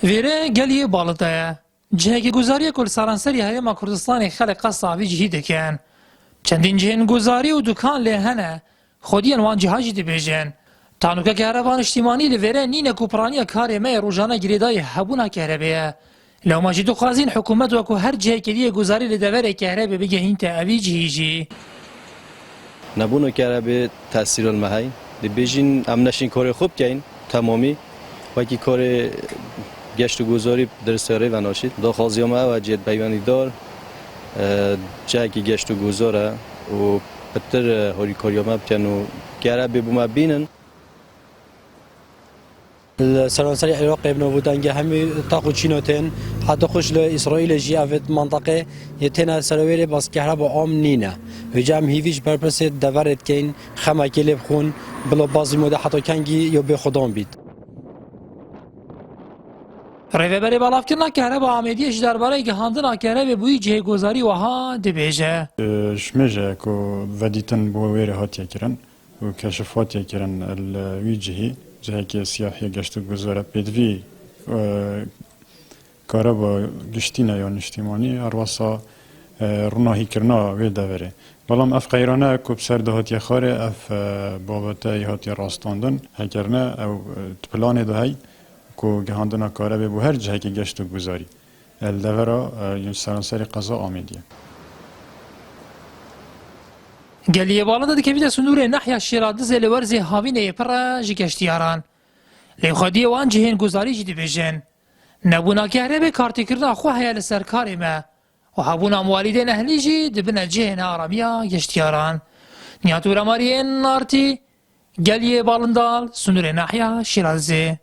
ویره گلیه بالتایه جهگی گزاری کل سرانسری هیما کردستان خلق صافی جهی دکن چندین جهن گزاری و دکان لهنه خودی انوان جهاجی دی بیجن تانوکا کهربان اجتماعی لویره نینه کوپرانی کاری می روزانه گریدای هبونا کهربیه لو ما جدو خازین حکومت وکو هر جهه کلیه گزاری لدوره کهربی بگه هین تا اوی جهیجی نبونو کهربی تاثیر المهی دی بیجین امنشین کار خوب کین تمامی وکی کار گشت و گذاری در سیاره و ناشید داخل و جد بیانی دار جایی گشت و گذاره و بتر هری کاریام بکنو گره ببوم بینن سرانسری عراق ابن بودن همی تاخو چینوتن حتی خوش لإسرائیل جی افت منطقه یتنا سرویر بس کهربا عام نینه و جام هیویش برپرس دورت کین خما کلیب خون بلا بازی مده حتی کنگی یا به خودم بید ریوبری بلافکرنا کهربا آمیدیش درباره گهاندنا کهربی بوی جهه گذاری وها دی بیجه شمجه کو ودیتن بو ویره هاتیه کرن و کشفاتیه کرن الوی جهه که سیاحی گشت و گذاره پیدوی کارا با گشتینه یا نشتیمانی ارواسا روناهی کرنا وی دوره بلام اف غیرانه کب سرده هاتیه خاره اف بابته هاتیه راستاندن هکرنه او پلان ده هی کو گهاندنا کاره بو هر جهه که گشت و گذاری الدورا یون سرانسری قضا آمیدیه گلیه بالا داد که بیده سنور نحیا شیرادز لورزی هاوینه پر جگشتیاران لی خودی وان جهین گزاری جدی بیجن نبونا کهربی کارتی کرنا خواه هیا لسرکاری ما و هبونا موالدین اهلی جی دبنا جهین آرامیا گشتیاران نیاتورا مارین نارتی گلیه بالندال سنور نحیا شیرادزه